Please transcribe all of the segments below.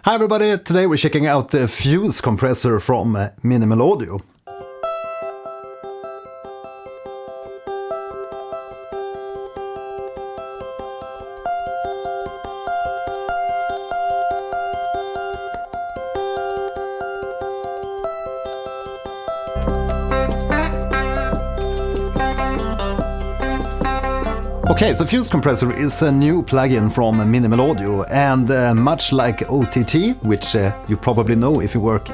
Hi everybody, today we're checking out the Fuse Compressor from Minimal Audio. Okay, so Fuse Compressor is a new plugin from Minimal Audio, and much like OTT, which you probably know if you work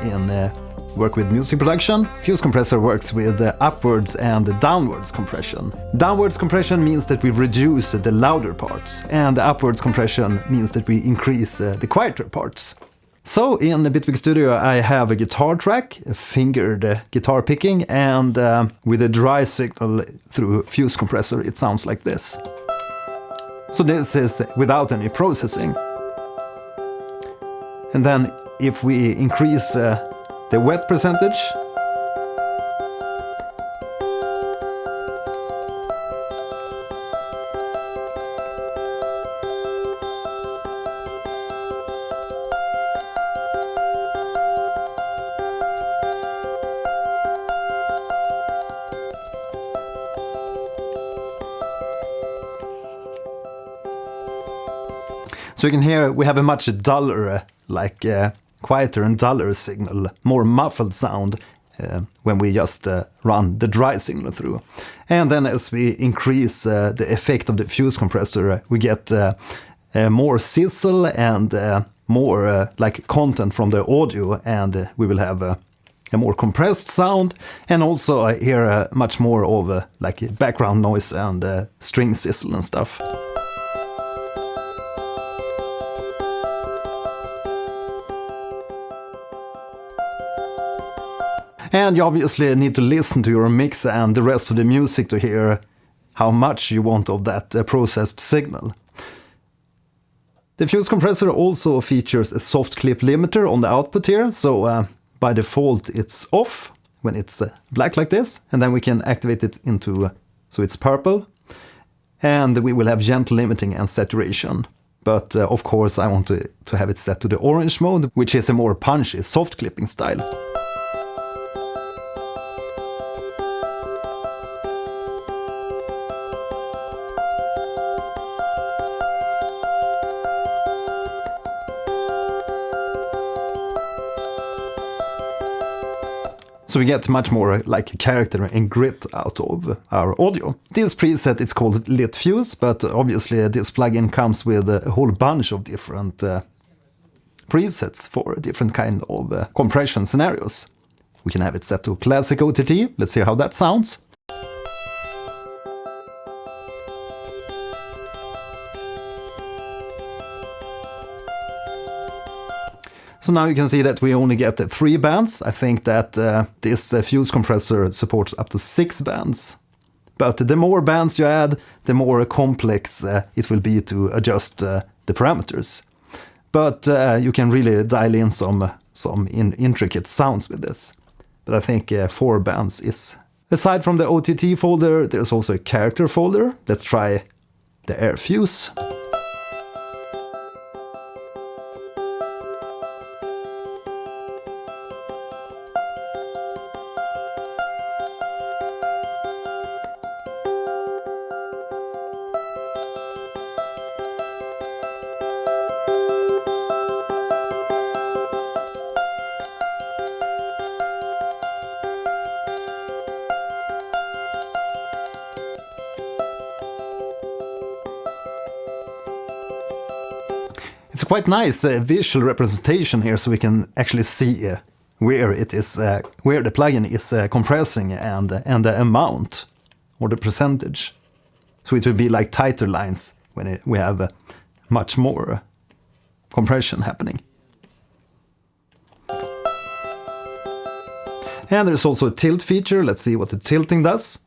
with music production, Fuse Compressor works with upwards and downwards compression. Downwards compression means that we reduce the louder parts, and upwards compression means that we increase the quieter parts. So in the Bitwig Studio I have a guitar track, a fingered guitar picking, and with a dry signal through Fuse Compressor it sounds like this. So this is without any processing. And then if we increase the wet percentage, so you can hear we have a much duller, quieter and duller signal, more muffled sound when we just run the dry signal through. And then as we increase the effect of the Fuse Compressor, we get more sizzle and more content from the audio, and we will have a more compressed sound, and also I hear much more of background noise and string sizzle and stuff. And you obviously need to listen to your mix and the rest of the music to hear how much you want of that processed signal. The Fuse Compressor also features a soft clip limiter on the output here, so by default it's off when it's black like this, and then we can activate it so it's purple, and we will have gentle limiting and saturation. But of course I want to have it set to the orange mode, which is a more punchy soft clipping style. So we get much more character and grit out of our audio. This preset is called Lit Fuse, but obviously this plugin comes with a whole bunch of different presets for different kind of compression scenarios. We can have it set to classic OTT. Let's hear how that sounds. So now you can see that we only get 3 bands. I think that this Fuse Compressor supports up to 6 bands. But the more bands you add, the more complex it will be to adjust the parameters. But you can really dial in some intricate sounds with this. But I think 4 bands is... Aside from the OTT folder, there's also a character folder. Let's try the Air Fuse. It's a quite nice visual representation here, so we can actually see where the plugin is compressing and the amount or the percentage. So it will be like tighter lines when we have much more compression happening. And there's also a tilt feature. Let's see what the tilting does.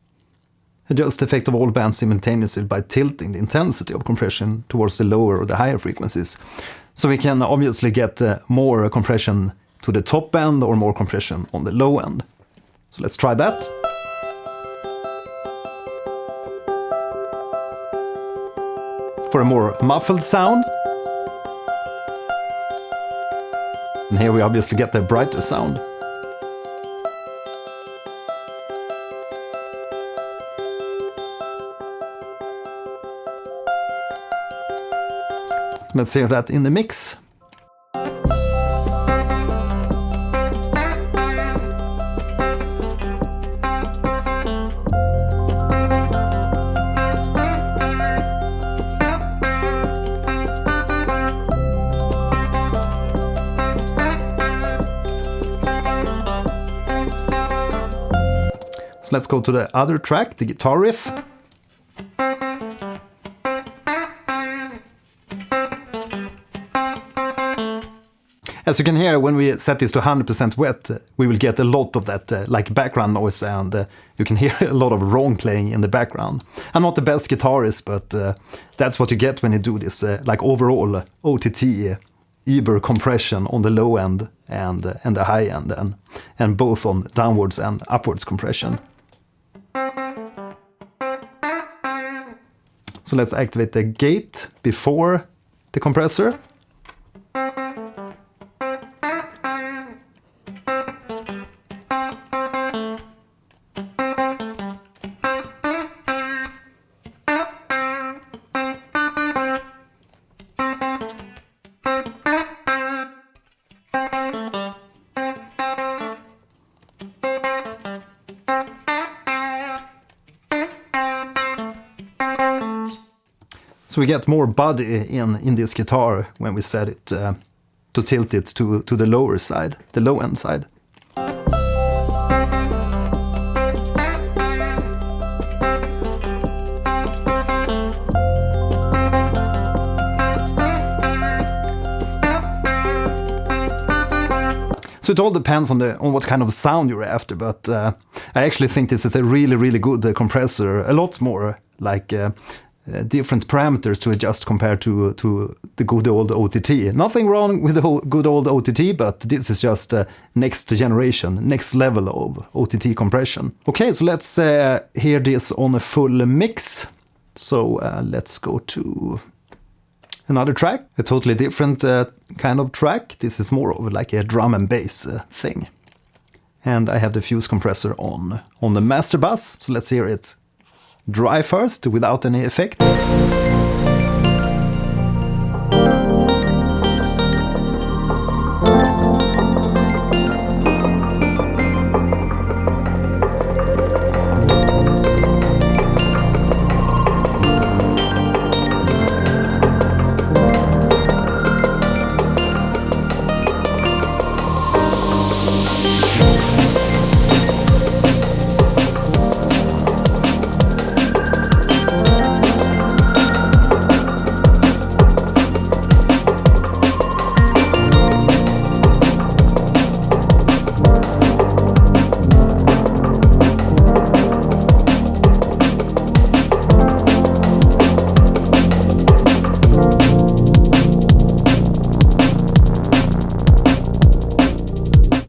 Adjust the effect of all bands simultaneously by tilting the intensity of compression towards the lower or the higher frequencies. So we can obviously get more compression to the top band or more compression on the low end. So let's try that. For a more muffled sound. And here we obviously get the brighter sound. Let's hear that in the mix. So let's go to the other track, the guitar riff. As you can hear, when we set this to 100% wet, we will get a lot of that like background noise, and you can hear a lot of wrong playing in the background. I'm not the best guitarist, but that's what you get when you do this like overall OTT Uber compression on the low end and the high end, and both on downwards and upwards compression. So let's activate the gate before the compressor. So we get more body in this guitar when we set it to tilt it to the lower side, the low end side. So it all depends on what kind of sound you're after, but I actually think this is a really good compressor, a lot more like different parameters to adjust compared to the good old OTT. Nothing wrong with the good old OTT, but this is just next generation, next level of OTT compression. Okay, so let's hear this on a full mix. So let's go to another track, a totally different kind of track. This is more of like a drum and bass thing. And I have the Fuse compressor on the master bus, so let's hear it dry first, without any effect.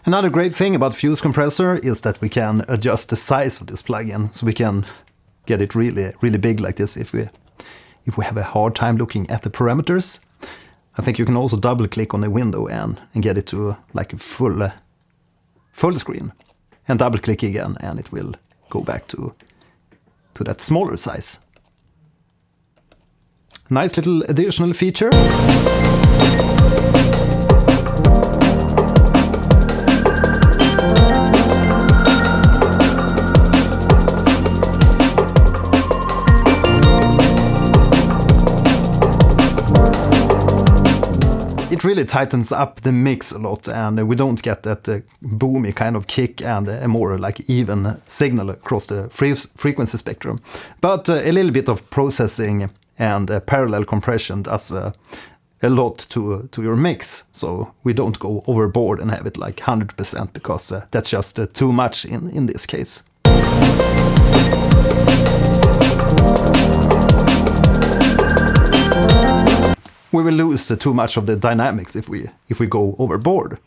Another great thing about Fuse Compressor is that we can adjust the size of this plugin, so we can get it really big like this if we have a hard time looking at the parameters. I think you can also double click on the window and get it to like a full screen, and double click again and it will go back to that smaller size. Nice little additional feature. It really tightens up the mix a lot, and we don't get that boomy kind of kick and a more like even signal across the frequency spectrum. But a little bit of processing and parallel compression does a lot to your mix, so we don't go overboard and have it like 100%, because that's just too much in this case. We will lose too much of the dynamics if we go overboard.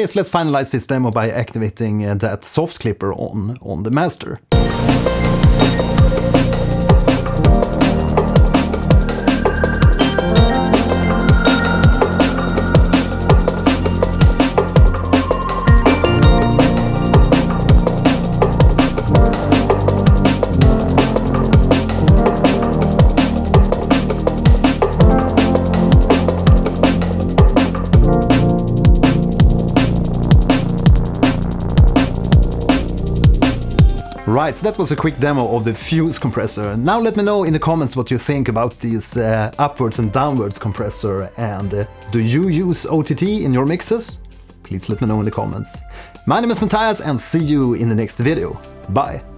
case, let's finalize this demo by activating that soft clipper on the master. Right, so that was a quick demo of the Fuse compressor. Now let me know in the comments what you think about this upwards and downwards compressor, and do you use OTT in your mixes? Please let me know in the comments. My name is Matthias and see you in the next video. Bye!